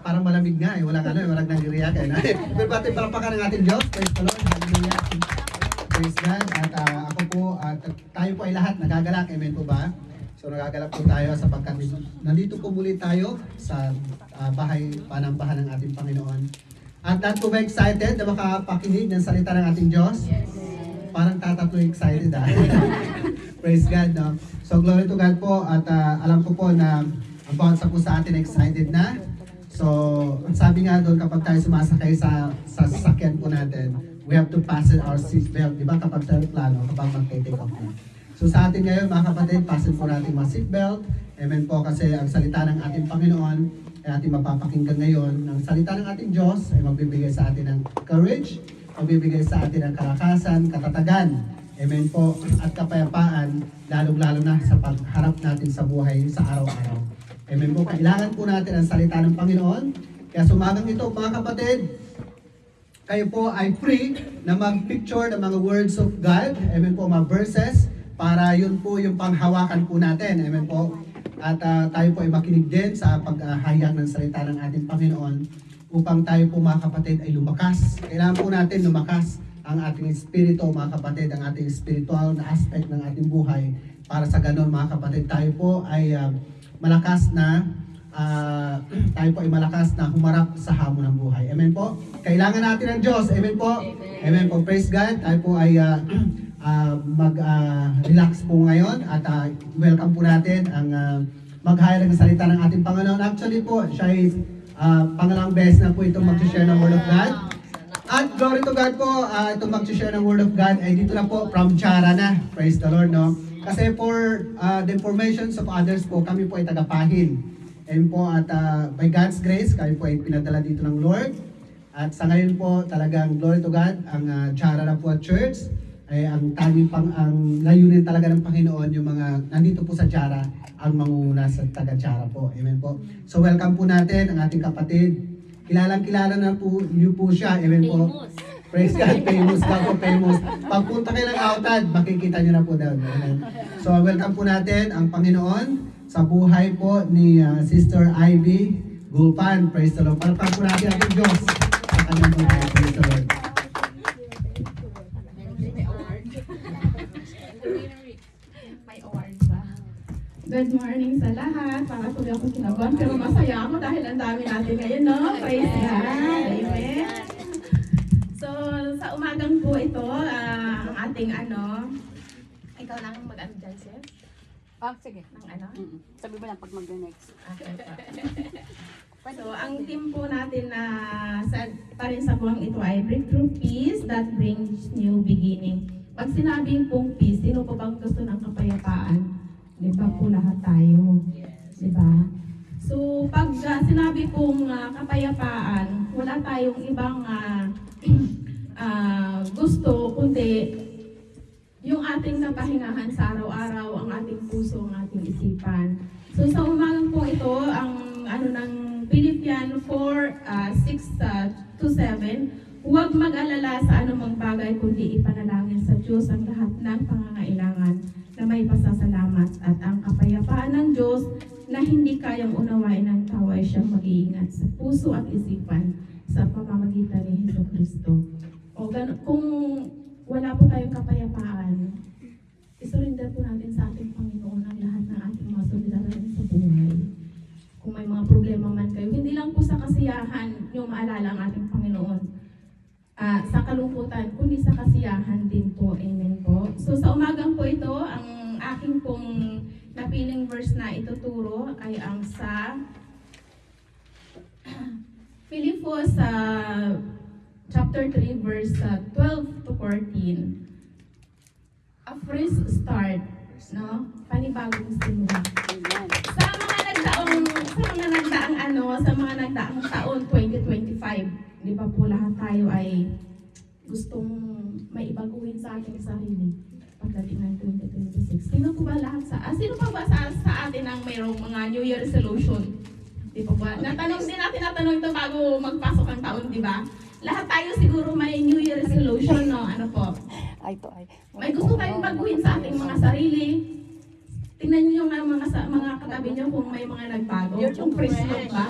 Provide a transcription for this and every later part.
parang malamig nga eh. Walang ano eh, walang nag-react eh. Pero pati palapakan ng ating Diyos. Praise the Lord. Hallelujah. Praise God. At ako po, at tayo po ay lahat nagagalak. Amen po ba? So nagagalak po tayo sapagkat nandito po muli tayo sa bahay panambahan ng ating Panginoon. At lahat po ba excited na makapakinig ng salita ng ating Diyos? Yes. Parang tatatlo excited Praise God, no? So glory to God po at alam ko po na ang bawat sa po sa atin excited na. So sabi nga doon kapag tayo sumasakay sa sasakyan po natin, we have to fasten our seatbelt, di ba kapag tayo plano, kapag mag-take off na. So sa atin ngayon mga kapatid, fasten po natin mga seatbelt. Amen po kasi ang salita ng ating Panginoon ay ating mapapakinggan ngayon. Ang salita ng ating Diyos ay magbibigay sa atin ng courage, magbibigay sa atin ng kalakasan, katatagan. Amen po. At kapayapaan, lalong-lalo na sa pagharap natin sa buhay sa araw-araw. Amen po. Kailangan po natin ang salita ng Panginoon. Kaya sumagang ito mga kapatid, kayo po ay free na mag-picture ng mga words of God. Amen po, mga verses, para yun po yung panghawakan po natin. Amen po. At tayo po ay makinig din sa paghahayag ng salita ng ating Panginoon upang tayo po mga kapatid ay lumakas. Kailangan po natin lumakas ang ating espiritu mga kapatid, ang ating spiritual na aspect ng ating buhay. Para sa ganun mga kapatid, tayo po ay malakas na humarap sa hamon ng buhay. Amen po. Kailangan natin ng Diyos. Amen po. Amen po. Praise God. Tayo po ay mag-relax po ngayon at welcome po natin ang mag-hire ng salita ng ating Panginoon. Actually po, siya ay pangalawang beses na po itong mag-share ng Word of God. At glory to God po, itong mag-share ng Word of God ay dito na po from Chara na. Praise the Lord, no? Kasi for the information of others po, kami po ay tagapahin. And po at by God's grace, kami po ay pinadala dito ng Lord. At sa ngayon po, talagang glory to God, ang Chara na po at church, ay ang tanging ang layunin talaga ng Panginoon, yung mga nandito po sa Chara, ang mangunguna sa taga-Chara po. Amen po. So welcome po natin ang ating kapatid. Kilalang-kilala na po niyo po siya. Amen po. Praise God, famous ka po, famous. Pagpunta kayo ng Autad, makikita niyo na po doon. Amen. So welcome po natin ang Panginoon sa buhay po ni Sister Ivy Gulpan. Praise the Lord. Palapag po natin ang Diyos sa kanyang buhay. Praise the Lord. Good morning sa lahat. Para po ako kinabahan, pero masaya ako dahil ang dami natin ngayon, no? Praise God. Amen. So, sa umagang po ito, ang ating ikaw lang mag-ano dyan, sis? Sige. Ng ano? Sabi mo lang pag mag-next. So, ang team po natin na pa rin sa buwang ito ay Breakthrough Peace that brings new beginning. Pag sinabing pong peace, sino po bang gusto ng kapayapaan? Di ba po lahat tayo? Di ba? So, pag sinabi pong kapayapaan, wala tayong ibang gusto, kundi yung ating napahingahan sa araw-araw, ang ating puso, ang ating isipan. So, sa umagang po ito, ang ng Philippians 4:6-7, huwag mag-alala sa anumang bagay, kundi ipanalangin sa Diyos ang lahat ng pangangailangan na may pasasalamat, at ang kapayapaan ng Diyos na hindi kayang unawain ng tao ay siyang mag-iingat sa puso at isipan sa pamamagitan ni Jesucristo. Kung wala po tayong kapayapaan, isurrender po natin sa ating Panginoon ang lahat ng ating mga suliranin sa buhay. Kung may mga problema man kayo, hindi lang po sa kasiyahan yung maalala ang ating Panginoon. Sa kalungkutan, kundi sa kasiyahan din po. Amen po. So sa umagang po ito, ang aking pong napiling verse na ituturo ay ang sa Philippians chapter 3 verse 12-14. A fresh start, no? Panibagong simula. Sa mga nagdaang taon 2025. Di ba po lahat tayo ay gustong may ibaguhin sa ating sarili pagdating ng 2026. Sino po ba lahat sino pa ba sa atin ang mayroong mga New Year resolution? Di ba ba? Natanong ito bago magpasok ang taon, di ba? Lahat tayo siguro may New Year resolution, no? Ano po? May gusto tayong baguhin sa ating mga sarili. Tingnan niyo nga mga katabi niyo kung may mga nagbago. Yung fresh look ba?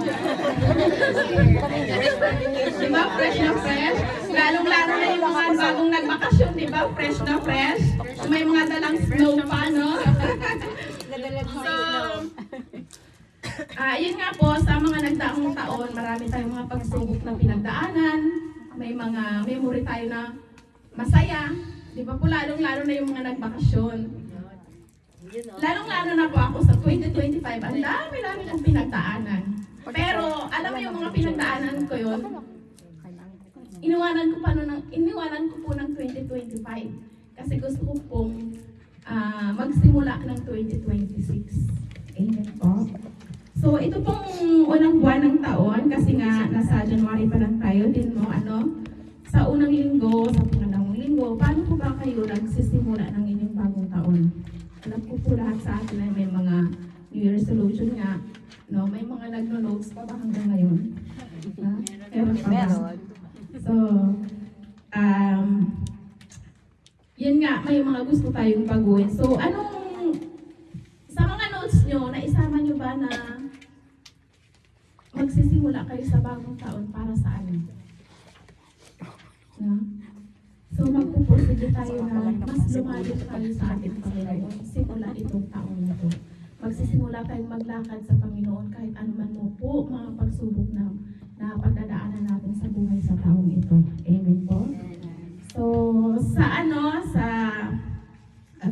Fresh na fresh. Lalong-lalo na yung mga bagong nagbakasyon, di ba? Fresh na fresh. May mga dalang snow pa, no? Nadala mo So, yung yun nga po, sa mga nagdaang taon, marami tayong mga pagsubok na pinagdaanan. May mga memory tayo na masaya. Di ba po, lalong-lalo na yung mga nagbakasyon. Lalong-lalo na po ako sa 2025, ang dami-dami kong pinagdaanan. Pero, alam mo yung mga pinagdaanan ko yun, iniwanan ko po ng 2025. Kasi gusto ko pong magsimula ng 2026. Amen po. So, ito pong unang buwan ng taon, kasi nga nasa January pa lang tayo, din mo, sa unang linggo, sa pangalawang linggo, paano po ba kayo nagsisimula ng inyong bagong taon? Alam ko po lahat sa atin ay may mga New Year resolution nga, no? May mga nagno-notes pa ba hanggang ngayon? Meron pa ba? meron. So, yun nga, may mga gusto tayong baguhin. So, sa mga notes nyo, naisama nyo ba na magsisimula kayo sa bagong taon para sa ano? No? So, magpupursige tayo na mas lumalim tayo sa ating Panginoon simula itong taon na ito. Magsisimula tayong maglakad sa Panginoon kahit anuman mo po mga pagsubok na pagdadaanan natin sa buhay sa taong ito. Amen po. So, sa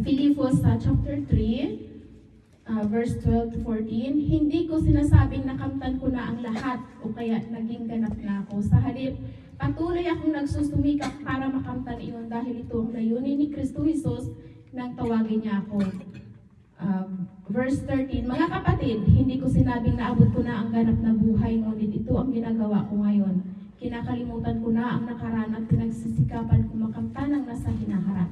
Filipos chapter 3, verse 12 to 14, hindi ko sinasabing nakamtan ko na ang lahat o kaya naging ganap na ako. Sa halip, patuloy akong nagsusumikap para makamtan iyon dahil ito ang layunin ni Kristo Jesus nang tawagin niya ako. Verse 13, mga kapatid, hindi ko sinabing naabot ko na ang ganap na buhay, ngunit ito ang ginagawa ko ngayon. Kinakalimutan ko na ang nakaraan at pinagsisikapan ko makamtan ang nasa hinaharap.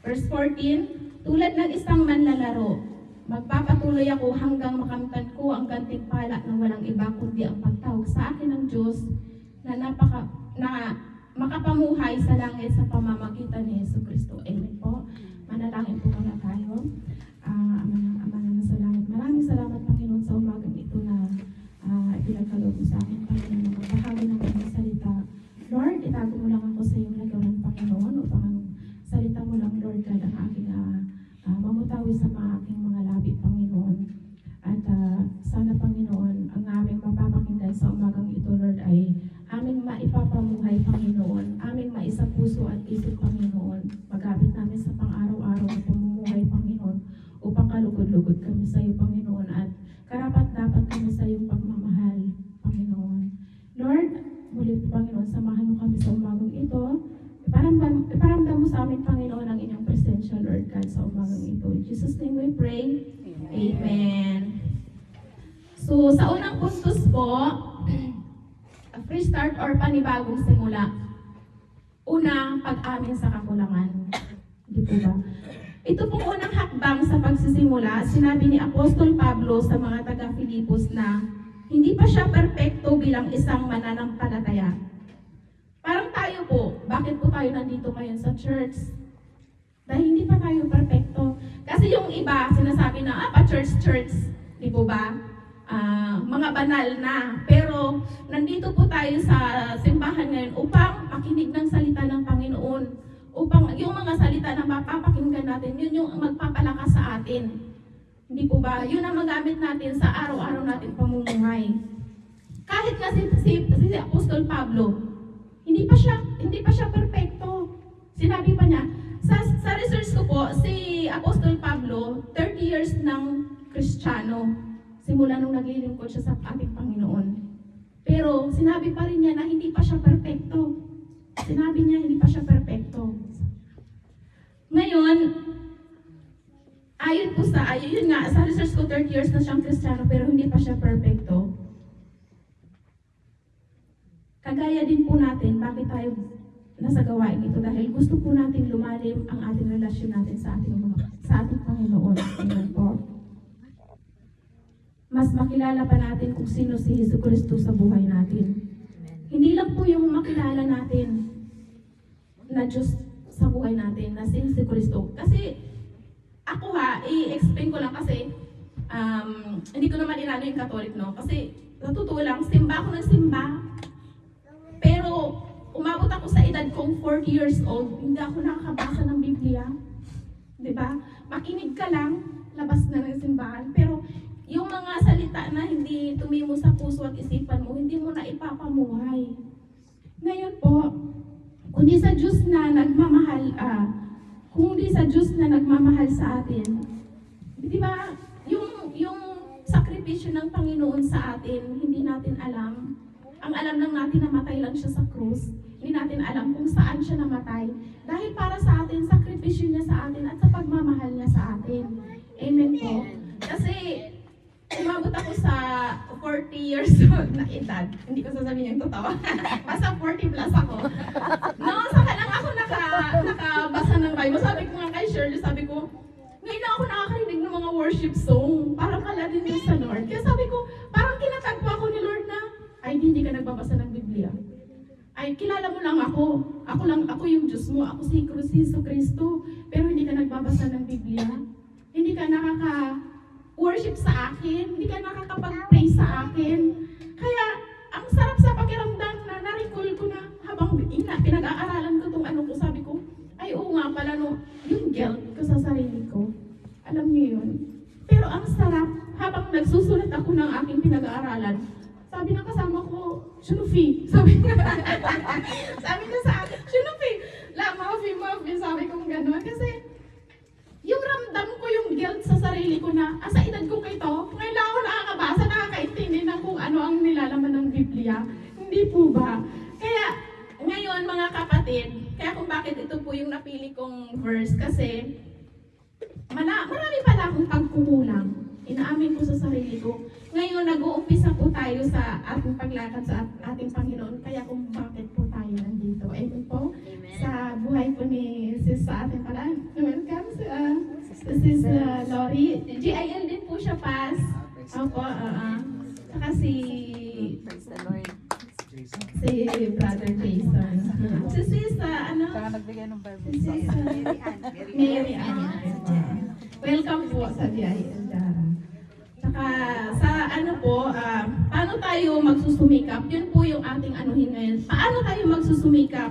Verse 14, tulad ng isang manlalaro, magpapatuloy ako hanggang makamtan ko ang gantimpala ng walang iba kundi ang pagtawag sa akin ng Diyos na makapamuhay sa langit sa pamamagitan ni Yesu Kristo. Amen po. Manalangin po muna tayo. Ama naman sa langit. Maraming salamat, Panginoon, sa umagang ito na ipinagkaloob mo sa akin, Panginoon, na magbahagi ng iyong salita. Lord, itago mo lang ako sa iyong lagawan, Panginoon, upang ang salita mo lang, Lord God, ang aking mamutawi sa aking mga labi, Panginoon. At sana, Panginoon, ang aming mapapakinggan sa umagang ito, Lord, ay aming maipapamuhay, Panginoon, aming maisapuso at isip, Panginoon. Magabit namin sa pang-araw-araw na pamumuhay, Panginoon, upang kalugod-lugod kami sa iyo, Panginoon, at karapat-dapat kami sa iyong pagmamahal, Panginoon. Lord, muli po, Panginoon, samahan mo kami sa umagang ito. Iparamdam mo sa amin, Panginoon, ang inyong presensya, Lord God, sa umagang ito. In Jesus' name we pray. Amen. So, sa unang puntos po, a fresh start or panibagong simula. Una, pag-amin sa kakulangan. Di po ba? Ito pong unang hakbang sa pagsisimula, sinabi ni Apostol Pablo sa mga taga-Filipos na hindi pa siya perpekto bilang isang mananampalataya. Parang tayo po, bakit po tayo nandito ngayon sa church? Dahil hindi pa tayo perpekto. Kasi yung iba, sinasabi na, pa-church, di po ba? Mga banal na. Pero, nandito po tayo sa simbahan ngayon upang makinig ng salita ng Panginoon. Upang yung mga salita na mapapakinggan natin, yun yung magpapalakas sa atin. Hindi po ba? Yun ang magamit natin sa araw-araw natin pamumuhay. Kahit nga si Apostol Pablo, hindi pa siya perfecto. Sinabi pa niya, sa research ko po, si Apostol Pablo, 30 years ng Kristiyano, simula nung naglilingkod siya sa ating Panginoon. Pero sinabi pa rin niya na hindi pa siya perfecto. Sinabi niya hindi pa siya perfecto. Ngayon, ayun nga, sa research ko, 30 years na siyang Kristiyano, pero hindi pa siya perfecto. Kagaya din po natin, bakit tayo nasa gawain ito? Dahil gusto po natin lumalim ang ating relasyon natin sa ating Panginoon. Amen po. Mas makilala pa natin kung sino si Jesucristo sa buhay natin. Hindi lang po yung makilala natin na Diyos sa buhay natin, na si Jesucristo. Kasi, ako i-explain ko lang kasi, hindi ko naman inano yung Catholic, no? Kasi, sa totoo lang, simba ako ng simba. Pero, edad kong 40 years old, hindi ako nakakabasa ng Biblia. Di ba? Makinig ka lang, labas na ng simbahan. Pero yung mga salita na hindi tumimo sa puso at isipan mo, hindi mo na ipapamuhay. Ngayon po, kundi sa Diyos na nagmamahal, kung di sa Diyos na nagmamahal sa atin, di ba, yung sakripisyo ng Panginoon sa atin, hindi natin alam. Ang alam lang natin, namatay lang siya sa krus. Hindi natin alam kung saan siya namatay. Dahil para sa atin, sakripisyo niya sa atin at sa pagmamahal niya sa atin. Amen po. Kasi, umabot ako sa 40 years old na edad. Hindi ko sasabihin yung totoo. Basta 40 plus ako. No, saka lang ako nakabasa ng Bible. Sabi ko nga kay Shirley, sabi ko, ngayon na ako nakakarinig ng mga worship song. Parang pala din yung sa Lord. Kaya sabi ko, parang kinatagpo ako ni Lord na, ay hindi ka nagbabasa ng Biblia. Ay kilala mo lang ako. Ako yung Diyos mo. Ako si Jesu Cristo. Pero hindi ka nagbabasa ng Biblia. Hindi ka worship sa akin, hindi ka nakakapag-pray sa akin. Kaya, ang sarap sa pakiramdam na na-recall ko na habang pinag-aaralan ko itong ano ko, sabi ko, ay oo nga pala no, yung guilt ko sa sarili ko. Alam niyo yun. Pero ang sarap, habang nagsusulat ako ng aking pinag-aaralan, sabi ng kasama ko, Shunufi. Sabi niya sa akin, Shunufi. Mafi, sabi kong gano'n. Kasi, yung ramdam ko yung guilt sa sarili ko na sa edad ko ito, ngayon lang ako nakakabasa, nakakaintindi ng kung ano ang nilalaman ng Biblia. Hindi po ba? Kaya ngayon mga kapatid, kaya kung bakit ito po yung napili kong verse, kasi marami pala akong pagkukulang. Inaamin ko sa sarili ko. Ngayon nag-uumpisa po tayo sa ating paglakad sa ating Panginoon, kaya kung bakit po tayo nandito. Amen po. Sa buhay po ni sis sa ating pala. Welcome sis Lori. GIL din po siya, Pas. Opo, saka si Brother Jason. Si sis, Saka nagbigay ng Bible. si sis Mary Ann. Welcome po sa GIL. Saka sa paano tayo magsusumikap? Yun po yung ating anuhin ngayon. Paano tayo magsusumikap?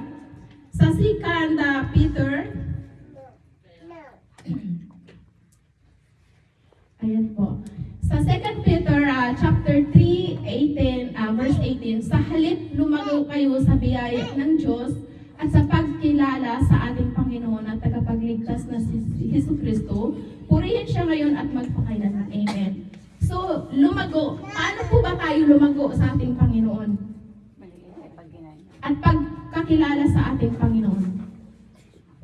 Sa 2 Peter, ayan po. Sa 2 Peter chapter 3, verse 18, sa halip lumago kayo sa biyaya ng Diyos at sa pagkilala sa ating Panginoon at tagapagligtas na si Jesucristo, purihin siya ngayon at magpakailanman. Amen. So, lumago. Paano po ba tayo lumago sa ating Panginoon? At pagkakilala sa ating Panginoon.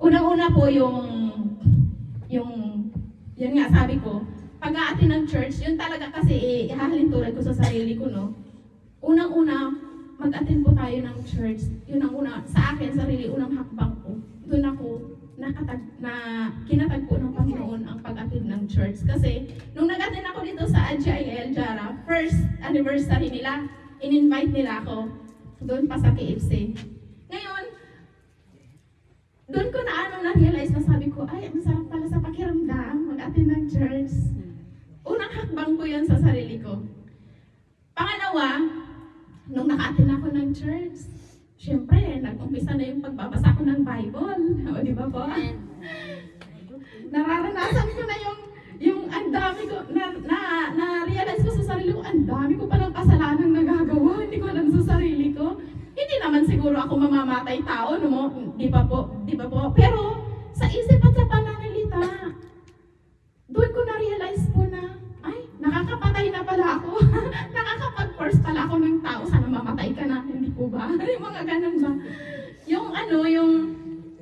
Unang-una po yun nga sabi ko, pag-aatin ng church, yun talaga kasi ihahalintulad ko sa sarili ko, no? Unang-una, mag-attend po tayo ng church. Yun ang una, sa akin, sarili, unang hakbang ko. Doon ako kinatagpo ng Panginoon ang pag-attend ng church. Kasi, nung nag-attend ako dito sa GIL Jara, first anniversary nila, in-invite nila ako doon pa sa KFC. Ngayon, doon ko na-realize na sabi ko, ay, ang sarap pala sa pakiramdam, mag-attend ng church. Unang hakbang ko yun sa sarili ko. Pangalawa, nung naka-attend ako ng church, siyempre, nag-umpisa na yung pagbabasa ko ng Bible. O, di ba po? Nararanasan ko na yung ang dami ko, na-realize ko sa sarili ko, ang dami ko palang kasalanan nagagawa. Hindi ko alam sa sarili ko. Hindi naman siguro ako mamamatay tao, no? Di ba po? Pero, sa isip at sa pananalita, doon ko na-realize po na, ay, nakakapatay na pala ako. Nakakapag-force pala ako ng tao. Sana mamatay ka na. Hindi po ba? Yung mga ganun ba?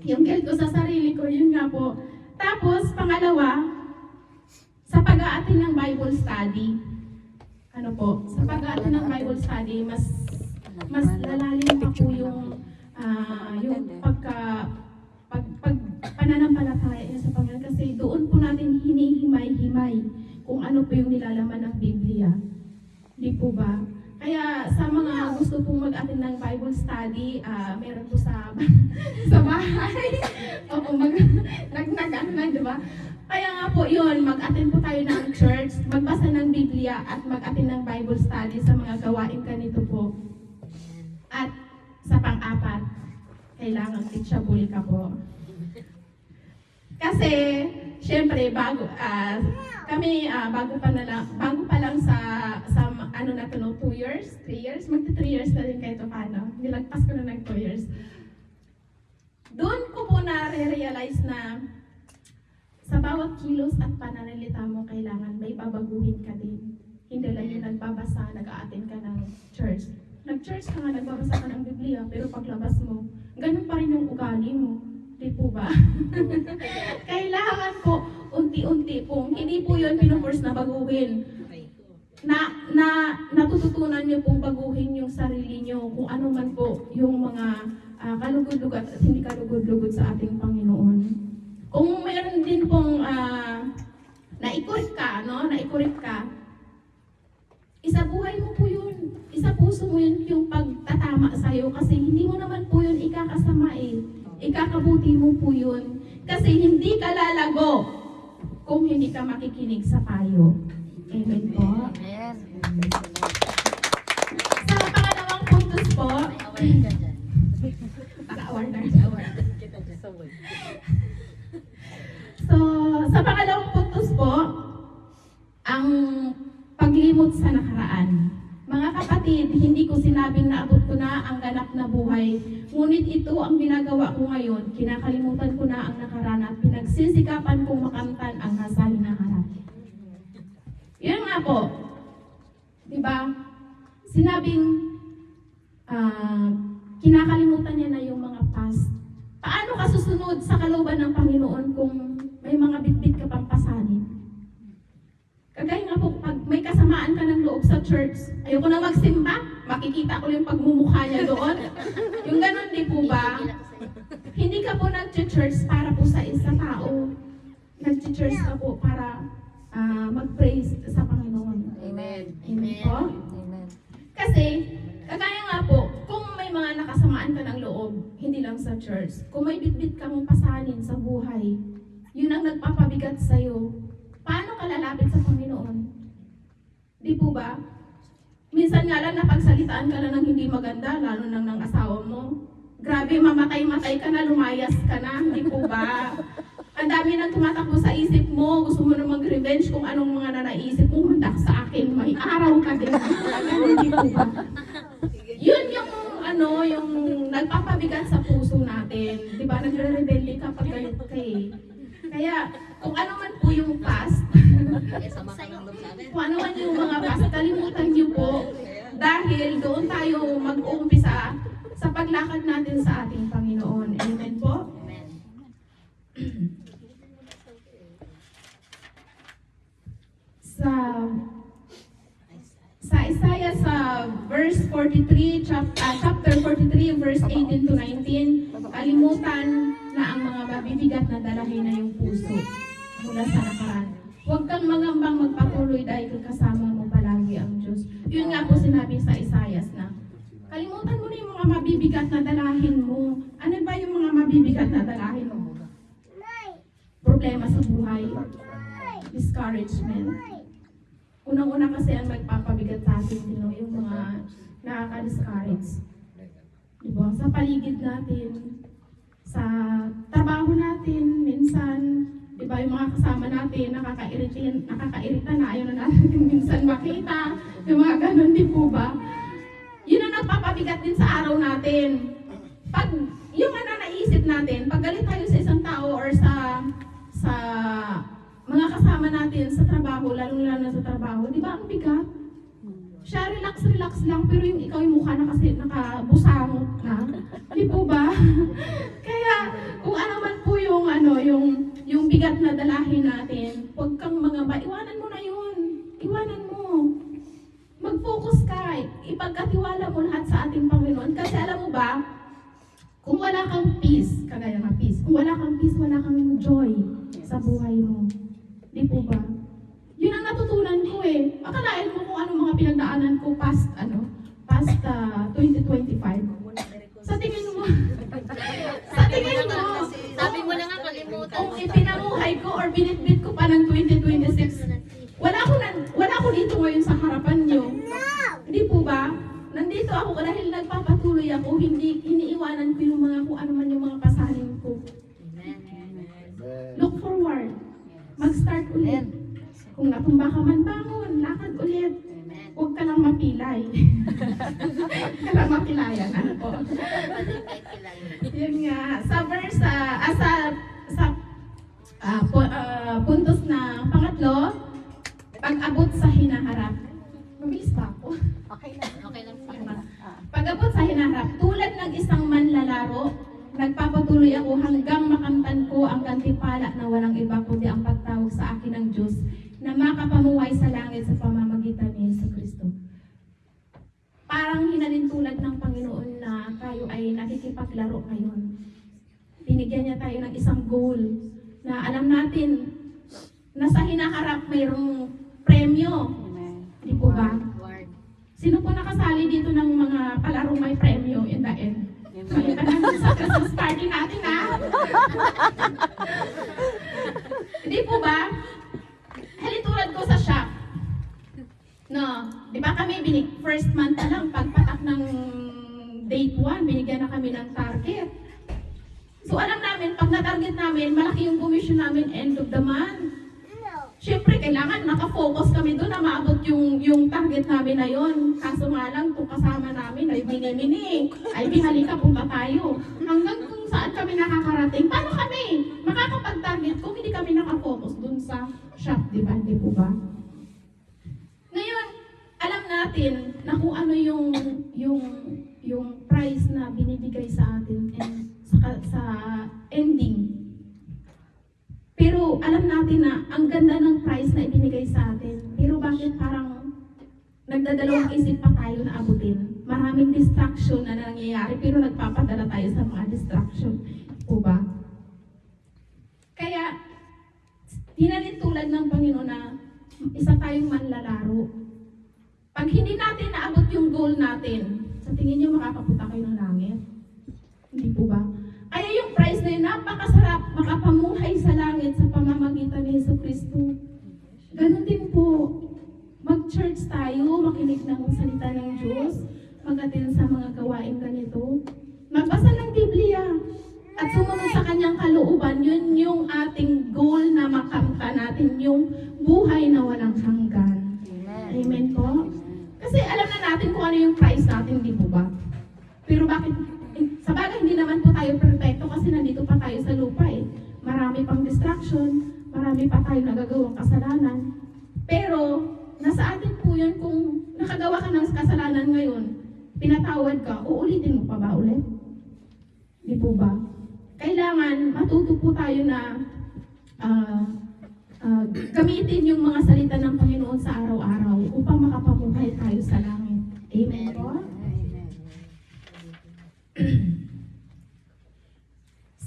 Yung guilt ko sa sarili ko, yun nga po. Tapos, pangalawa, sa pag-aatin ng Bible study, sa pag-aatin ng Bible study, mas lalalim pa po yung pananampalataya sa Panginoon, kasi doon po natin hinihimay-himay kung ano po yung nilalaman ng Biblia. Di po ba? Kaya sa mga gusto pong mag-attend ng Bible study, meron po sa bahay. Opo, di ba? Kaya nga po yun, mag-attend po tayo ng church, magbasa ng Biblia at mag-attend ng Bible study sa mga gawain ganito po. At sa pang-apat, kailangan teachable ka po. Kasi, syempre, bago pa lang sa ano na to, no, 2 years, 3 years, magti 3 years na rin kahit paano. Nilagpas ko na ng 2 years. Doon ko po na-realize na sa bawat kilos at pananalita mo, kailangan may babaguhin ka din. Hindi lang yung nagbabasa, nag-a-attend ka ng church. Nag-church ka nga, nagbabasa ka ng Biblia, pero paglabas mo, ganun pa rin yung ugali mo. Di po ba? Kailangan po, unti-unti po. Hindi po yun pinuforce na baguhin. Natututunan nyo pong baguhin yung sarili nyo, kung ano man po yung mga kalugod-lugod at hindi kalugod-lugod sa ating Panginoon. Kung mayroon din pong naikurit ka, isabuhay mo po yun. Isapuso mo yun yung pagtatama sa'yo kasi hindi mo naman po yun ikakasama eh. Ikakabuti mo po yun. Kasi hindi ka lalago kung hindi ka makikinig sa payo. Amen po. Amen. Sa pangalawang puntos po, baka-awar na. So, sa pangalawang puntos po, ang paglimot sa nakaraan. Mga kapatid, hindi ko sinabing naabot ko na ang ganap na buhay. Ngunit ito ang ginagawa ko ngayon. Kinakalimutan ko na ang nakaraan at pinagsisikapan kong makamtan ang nasa hinaharap. Yan nga po. Diba? Sinabing kinakalimutan niya na yung mga past. Paano ka susunod sa kalooban ng Panginoon kung may mga bitbit ka pang pasanin? Kagaya nga po, pag may kasamaan ka ng loob sa church, ayoko na magsimba, makikita ko yung pagmumukha niya doon. Yung ganun, di po ba? Hindi ka po nag-church para po sa isa tao. Nag-church ka po para mag-praise sa Panginoon. Amen. Amen po? Amen. Kasi, kagaya nga po, kung may mga nakasamaan ka ng loob, hindi lang sa church, kung may bitbit kang pasanin sa buhay, yun ang nagpapabigat sa'yo. Paano ka lalapit sa Panginoon? Di po ba? Minsan nga lang napagsalitaan ka na ng hindi maganda, lalo nang ng asawa mo. Grabe, mamatay-matay ka na, lumayas ka na, di po ba? Ang dami nang tumatakbo sa isip mo, gusto mo na mag-revenge kung anong mga nanaisip mo, mandak sa akin, may araw ka din. Ganun, di po ba? Yun yung yung nagpapabigat sa puso natin. Di ba? Nagre-rebelde ka pag galit ka eh. Kaya, kung ano man po yung past, kung ano man yung mga past, kalimutan niyo po dahil doon tayo mag-uumpisa sa paglakad natin sa ating Panginoon. Amen po? Amen. Sa Isaiah sa verse 43, chapter 43, verse 18 to 19, kalimutan na ang mga mabibigat na dalahin na yung puso mula sa nakaraan. Huwag kang mangambang magpatuloy dahil kasama mo palagi ang Diyos. Yun nga po sinabi sa Isaiah na, kalimutan mo na yung mga mabibigat na dalahin mo. Ano ba yung mga mabibigat na dalahin mo? Problema sa buhay, discouragement. Unang-una kasi ang magpapabigat sa atin, yung mga nakaka-discourage. Diba? Sa paligid natin, sa trabaho natin, minsan, diba, yung mga kasama natin, nakakairita na, ayaw na natin minsan makita, yung mga ganun, di po ba? Yun ang nagpapabigat din sa araw natin. Pag, yung naisip natin, pag galit tayo sa isang tao or sa mga kasama natin sa trabaho, lalong-lalo sa trabaho, di ba ang bigat? Siya relax lang, pero yung ikaw yung mukha na kasi nakabusangot na. Di po ba? Kaya, kung ano man po yung, yung bigat na dalahin natin, huwag kang mangamba, iwanan mo na yun. Iwanan mo. Mag-focus ka. Ipagkatiwala mo lahat sa ating Panginoon. Kasi alam mo ba, kung wala kang peace, kagaya ng peace, kung wala kang peace, wala kang joy sa buhay mo. Di po ba? Yun ang natutunan ko eh. Akalain mo kung anong mga pinagdaanan ko past 2025. Sa tingin mo, Sabi mo na nga, kalimutan kung mo. ipinamuhay ko or binitbit ko pa ng 2026, wala ko dito ngayon sa harapan nyo. Di po ba? Nandito ako dahil nagpapatuloy ako ako, hindi iniiwanan ko yung mga kung ano man yung mga pasanin ko. Look forward. Mag-start ulit. Kung natumba ka man, bangon, lakad ulit. Huwag ka lang mapilay. Huwag ka lang mapilayan. Ano po? Yun nga. Sa verse, puntos na pangatlo, pag-abot sa hinaharap. Mabilis ba ako? Okay na. Okay lang po. Pag-abot sa hinaharap, tulad ng isang manlalaro, nagpapatuloy ako hanggang makamtan ko ang gantimpala na walang iba kundi ang pagtawag sa akin ng Diyos na makapamuhay sa langit sa pamamagitan ni Jesucristo. Parang hinalintulad ng Panginoon na tayo ay nakikipaglaro ngayon. Binigyan niya tayo ng isang goal na alam natin na sa hinaharap mayroong premyo. Amen. Di po ba? Word. Sino po nakasali dito ng mga palarong may premyo in the end? Amen. Maliban lang sa Christmas party natin, ha? Hindi po ba? Halintulad ko sa shop. No, di ba kami first month na lang, pagpatak ng date 1, binigyan na kami ng target. So alam namin, pag na-target namin, malaki yung commission namin end of the month. Siyempre, kailangan nakafocus kami doon na maabot yung target namin na yon. Kaso nga lang, kung kasama namin ay mini-mini, ay halika punta tayo. Hanggang kung saan kami nakakarating, paano kami makakapag-target kung hindi kami nakafocus doon sa shop, di ba? Di po ba? Ngayon, alam natin na kung ano yung price na binibigay sa atin and sa ending. Pero alam natin na ang ganda ng price na ibinigay sa atin. Pero bakit parang nagdadalawang isip pa tayo na abutin? Maraming distraction na nangyayari pero nagpapadala tayo sa mga distraction. Po ba? Kaya, hinalintulad ng Panginoon na isa tayong manlalaro. Pag hindi natin naabot yung goal natin, sa tingin niyo makakapunta kayo ng langit? Hindi po ba? Kaya yung prize na yun, napakasarap makapamuhay sa langit sa pamamagitan ni Jesucristo. Ganon din po, mag-church tayo, makinig ng salita ng Diyos, mag-attend sa mga gawain ganito, magbasa ng Biblia, at sumunod sa kanyang kalooban, yun yung ating goal na makamta natin, yung buhay na walang hanggan. Amen po? Kasi alam na natin kung ano yung price natin, di po ba? Pero bakit? Sa bagay, hindi naman po tayo perfecto kasi nandito pa tayo sa lupa eh. Marami pang distraction, marami pa tayo nagagawang kasalanan. Pero, nasa atin po yun kung nakagawa ka ng kasalanan ngayon, pinatawad ka, uulitin mo pa ba ulit? Di po ba? Kailangan matuto po tayo na gamitin yung mga salita ng Panginoon sa araw-araw upang makapamuhay tayo sa langit. Amen po?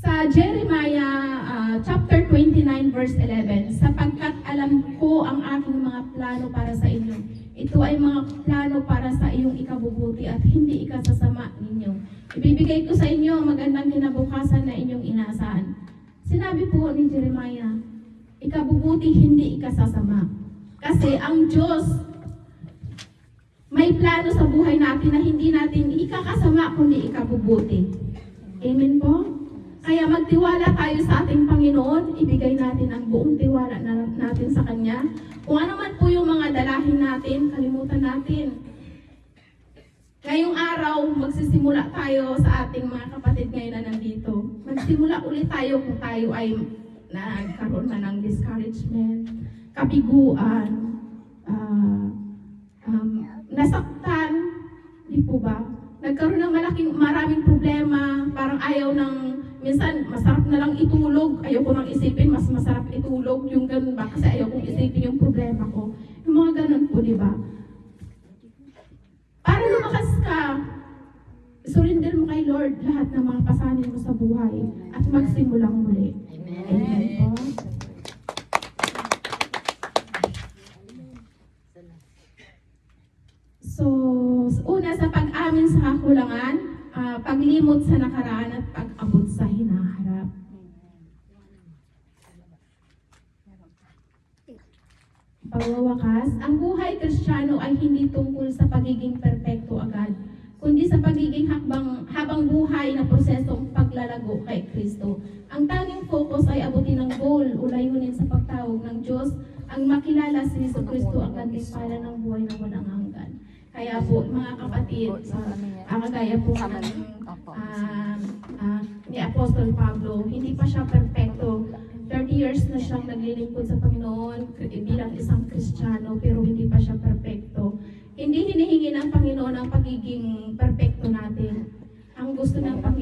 Sa Jeremiah chapter 29 verse 11, sapagkat alam ko ang aking mga plano para sa inyo. Ito ay mga plano para sa iyong ikabubuti at hindi ikasasama ninyo. Ibibigay ko sa inyo ang magandang kinabukasan na inyong inaasahan. Sinabi po ni Jeremiah, ikabubuti, hindi ikasasama. Kasi ang Diyos may plano sa buhay natin na hindi natin ikakasama kundi ikabubuti. Amen po? Kaya magtiwala tayo sa ating Panginoon, ibigay natin ang buong tiwala natin sa Kanya. Kung ano man po yung mga dalahin natin, kalimutan natin. Ngayong araw, magsisimula tayo sa ating mga kapatid ngayon na nandito. Magsimula ulit tayo kung tayo ay nagkaroon na ng discouragement, kabiguan, nasaktan, di po ba? Nagkaroon ng maraming problema, parang ayaw ng, minsan masarap na lang itulog, ayaw ko nang isipin, mas masarap itulog, yung ganun ba? Kasi ayaw kong isipin yung problema ko. Yung mga ganun po, di ba? Para lumakas ka, surrender mo kay Lord lahat ng mga pasanin mo sa buhay at magsimulang muli. Amen po. So, una sa pag-amin sa kakulangan, paglimot sa nakaraan at pag-abot sa hinaharap. Pagwawakas, ang buhay Kristiyano ay hindi tungkol sa pagiging perpekto agad, kundi sa pagiging paglago kay Kristo. Ang tanging focus ay abutin ng goal o layunin sa pagtawag ng Diyos, ang makilala si Jesu Kristo ang gantimpala ng buhay na walang hanggan. Kaya po, mga kapatid, kagaya po ni Apostol Pablo, hindi pa siya perfecto. 30 years na siyang naglilingkod sa Panginoon bilang isang Kristiyano, pero hindi pa siya perfecto. Hindi hinihingi ng Panginoon ang pagiging perfecto natin. Ang gusto ng Panginoon